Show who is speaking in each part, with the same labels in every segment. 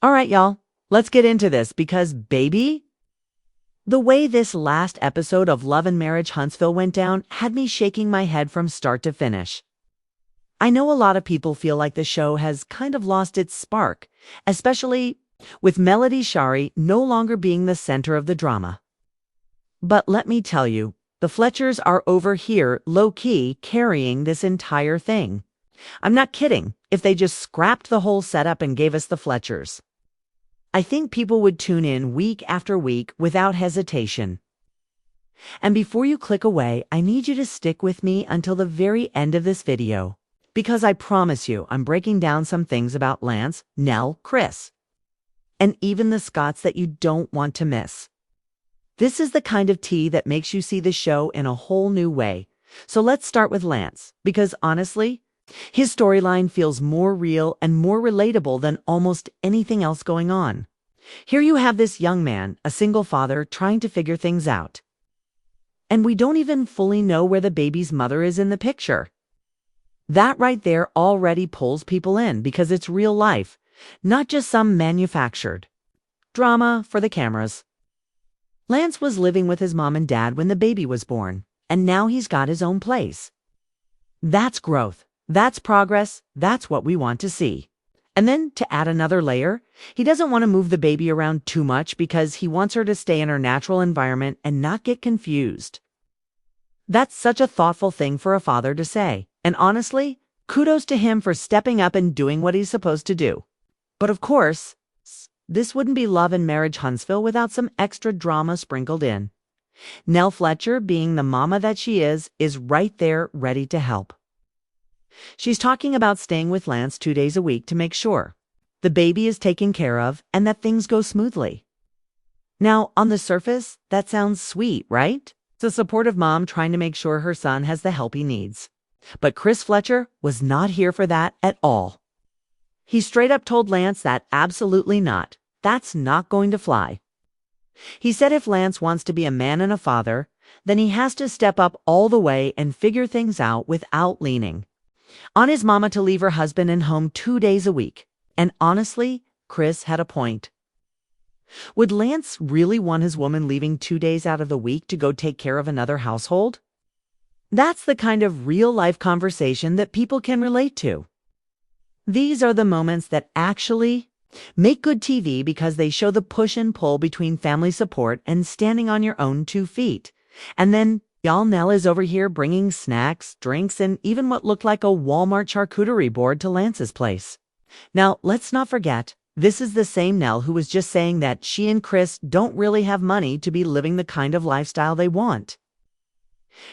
Speaker 1: All right, y'all, let's get into this because, baby, the way this last episode of Love and Marriage Huntsville went down had me shaking my head from start to finish. I know a lot of people feel like the show has kind of lost its spark, especially with Melody Shari no longer being the center of the drama. But let me tell you, the Fletchers are over here low-key carrying this entire thing. I'm not kidding if they just scrapped the whole setup and gave us the Fletchers. I think people would tune in week after week without hesitation. And before you click away, I need you to stick with me until the very end of this video, because I promise you I'm breaking down some things about Lance, Nell, Chris, and even the Scotts that you don't want to miss. This is the kind of tea that makes you see the show in a whole new way. So let's start with Lance, because honestly, his storyline feels more real and more relatable than almost anything else going on. Here you have this young man, a single father, trying to figure things out. And we don't even fully know where the baby's mother is in the picture. That right there already pulls people in because it's real life, not just some manufactured drama for the cameras. Lance was living with his mom and dad when the baby was born, and now he's got his own place. That's growth. That's progress. That's what we want to see. And then, to add another layer, he doesn't want to move the baby around too much because he wants her to stay in her natural environment and not get confused. That's such a thoughtful thing for a father to say. And honestly, kudos to him for stepping up and doing what he's supposed to do. But of course, this wouldn't be Love and Marriage Huntsville without some extra drama sprinkled in. Nell Fletcher, being the mama that she is right there ready to help. She's talking about staying with Lance 2 days a week to make sure the baby is taken care of and that things go smoothly. Now, on the surface, that sounds sweet, right? It's a supportive mom trying to make sure her son has the help he needs. But Chris Fletcher was not here for that at all. He straight up told Lance that absolutely not. That's not going to fly. He said if Lance wants to be a man and a father, then he has to step up all the way and figure things out without leaning on his mama to leave her husband and home 2 days a week. And honestly, Chris had a point. Would Lance really want his woman leaving 2 days out of the week to go take care of another household? That's the kind of real-life conversation that people can relate to. These are the moments that actually make good TV because they show the push and pull between family support and standing on your own 2 feet. And then y'all, Nell is over here bringing snacks, drinks, and even what looked like a Walmart charcuterie board to Lance's place. Now, let's not forget, this is the same Nell who was just saying that she and Chris don't really have money to be living the kind of lifestyle they want.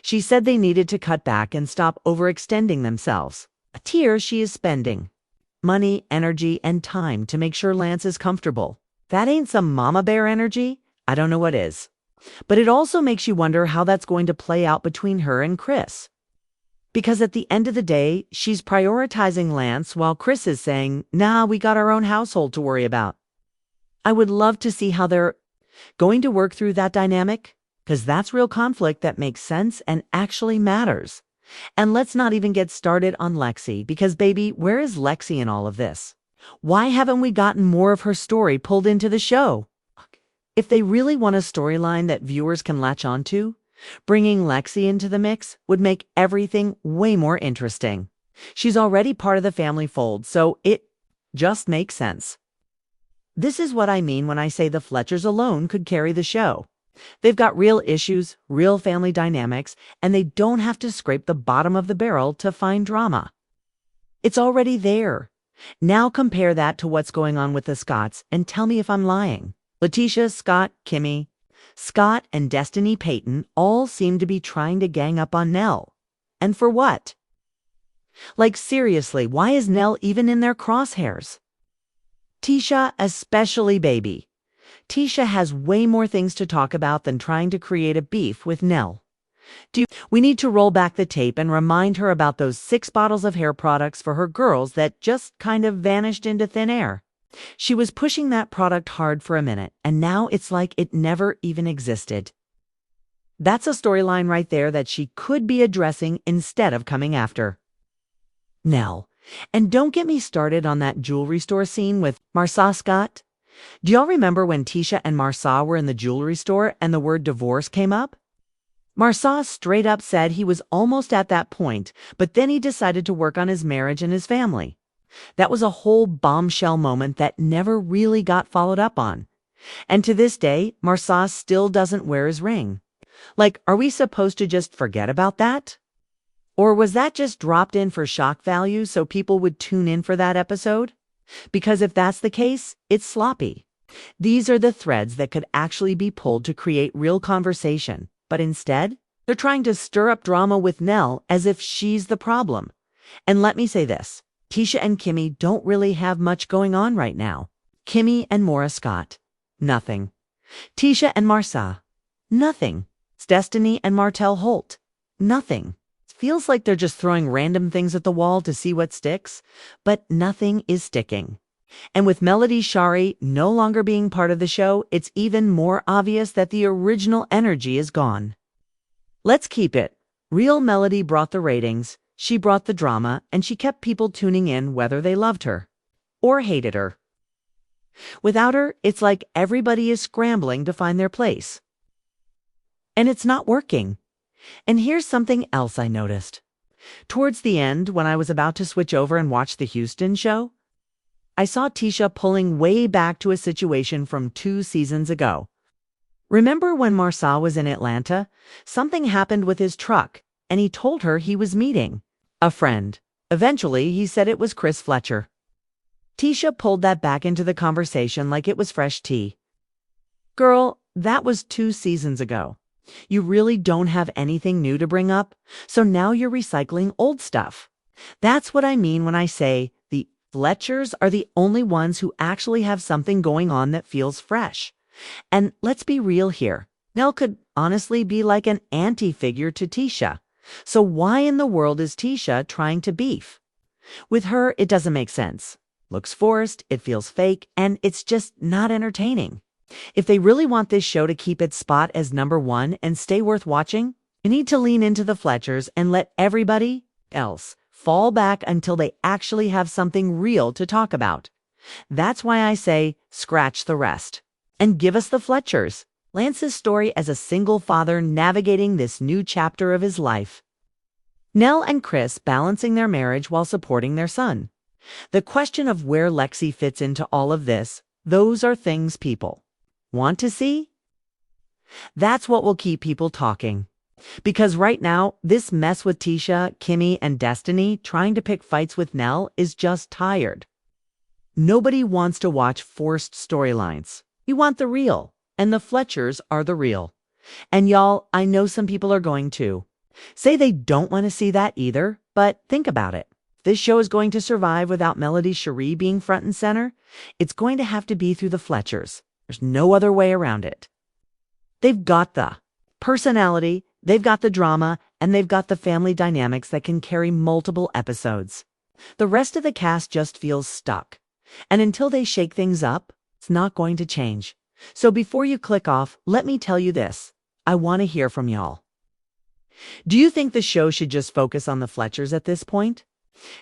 Speaker 1: She said they needed to cut back and stop overextending themselves. A tear she is spending money, energy, and time to make sure Lance is comfortable. That ain't some mama bear energy. I don't know what is. But it also makes you wonder how that's going to play out between her and Chris. Because at the end of the day, she's prioritizing Lance while Chris is saying, nah, we got our own household to worry about. I would love to see how they're going to work through that dynamic, because that's real conflict that makes sense and actually matters. And let's not even get started on Lexi, because baby, where is Lexi in all of this? Why haven't we gotten more of her story pulled into the show? If they really want a storyline that viewers can latch onto, bringing Lexi into the mix would make everything way more interesting. She's already part of the family fold, so it just makes sense. This is what I mean when I say the Fletchers alone could carry the show. They've got real issues, real family dynamics, and they don't have to scrape the bottom of the barrel to find drama. It's already there. Now compare that to what's going on with the Scotts and tell me if I'm lying. LaTisha, Scott, Kimmi, Scott, and Destiny Payton all seem to be trying to gang up on Nell. And for what? Like seriously, why is Nell even in their crosshairs? Tisha especially, baby. Tisha has way more things to talk about than trying to create a beef with Nell. We need to roll back the tape and remind her about those 6 bottles of hair products for her girls that just kind of vanished into thin air. She was pushing that product hard for a minute, and now it's like it never even existed. That's a storyline right there that she could be addressing instead of coming after Nell. And don't get me started on that jewelry store scene with Marsau Scott? Do y'all remember when Tisha and Marsau were in the jewelry store and the word divorce came up? Marsau straight up said he was almost at that point, but then he decided to work on his marriage and his family. That was a whole bombshell moment that never really got followed up on. And to this day, Marsau still doesn't wear his ring. Like, are we supposed to just forget about that? Or was that just dropped in for shock value so people would tune in for that episode? Because if that's the case, it's sloppy. These are the threads that could actually be pulled to create real conversation, but instead, they're trying to stir up drama with Nell as if she's the problem. And let me say this, Tisha and Kimmi don't really have much going on right now. Kimmi and Maura Scott, nothing. Tisha and Marsau, nothing. Destiny and Martell Holt, nothing. Feels like they're just throwing random things at the wall to see what sticks, but nothing is sticking. And with Melody Shari no longer being part of the show, it's even more obvious that the original energy is gone. Let's keep it. Real Melody brought the ratings, she brought the drama, and she kept people tuning in whether they loved her or hated her. Without her, it's like everybody is scrambling to find their place. And it's not working. And here's something else I noticed. Towards the end, when I was about to switch over and watch the Houston show, I saw Tisha pulling way back to a situation from 2 seasons ago. Remember when Marsau was in Atlanta? Something happened with his truck, and he told her he was meeting a friend. Eventually, he said it was Chris Fletcher. Tisha pulled that back into the conversation like it was fresh tea. Girl, that was 2 seasons ago. You really don't have anything new to bring up, so now you're recycling old stuff. That's what I mean when I say the Fletchers are the only ones who actually have something going on that feels fresh. And let's be real here. Nell could honestly be like an anti-figure to Tisha. So why in the world is Tisha trying to beef? With her, it doesn't make sense. Looks forced, it feels fake, and it's just not entertaining. If they really want this show to keep its spot as #1 and stay worth watching, you need to lean into the Fletchers and let everybody else fall back until they actually have something real to talk about. That's why I say scratch the rest. And give us the Fletchers, Lance's story as a single father navigating this new chapter of his life. Nell and Chris balancing their marriage while supporting their son. The question of where Lexi fits into all of this, those are things people want to see? That's what will keep people talking. Because right now, this mess with Tisha, Kimmi, and Destiny trying to pick fights with Nell is just tired. Nobody wants to watch forced storylines. You want the real, and the Fletchers are the real. And y'all, I know some people are going to say they don't want to see that either, but think about it. This show is going to survive without Melody Shari being front and center. It's going to have to be through the Fletchers. There's no other way around it. They've got the personality, they've got the drama, and they've got the family dynamics that can carry multiple episodes. The rest of the cast just feels stuck. And until they shake things up, it's not going to change. So before you click off, let me tell you this. I want to hear from y'all. Do you think the show should just focus on the Fletchers at this point?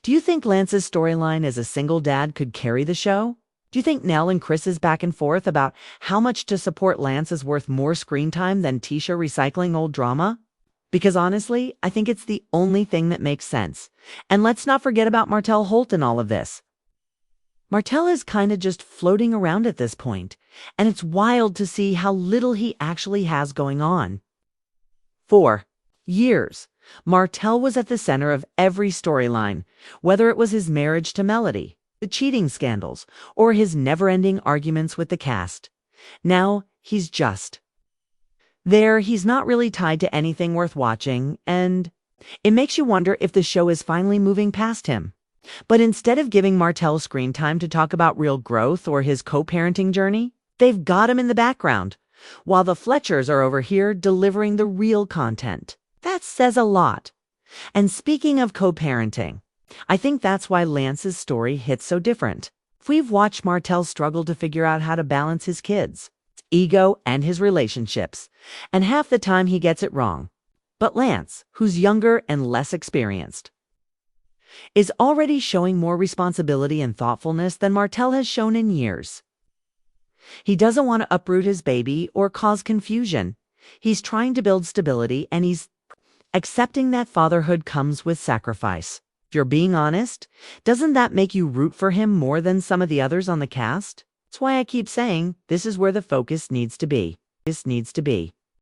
Speaker 1: Do you think Lance's storyline as a single dad could carry the show? Do you think Nell and Chris's back and forth about how much to support Lance is worth more screen time than Tisha recycling old drama? Because honestly, I think it's the only thing that makes sense. And let's not forget about Martell Holt in all of this. Martell is kind of just floating around at this point, and it's wild to see how little he actually has going on. For years, Martell was at the center of every storyline, whether it was his marriage to Melody, the cheating scandals, or his never-ending arguments with the cast. Now, he's just there. He's not really tied to anything worth watching, and it makes you wonder if the show is finally moving past him. But instead of giving Martell screen time to talk about real growth or his co-parenting journey, they've got him in the background, while the Fletchers are over here delivering the real content. That says a lot. And speaking of co-parenting, I think that's why Lance's story hits so different. We've watched Martell struggle to figure out how to balance his kids, his ego, and his relationships, and half the time he gets it wrong. But Lance, who's younger and less experienced, is already showing more responsibility and thoughtfulness than Martell has shown in years. He doesn't want to uproot his baby or cause confusion. He's trying to build stability, and he's accepting that fatherhood comes with sacrifice. If you're being honest, doesn't that make you root for him more than some of the others on the cast? That's why I keep saying this is where the focus needs to be. This needs to be.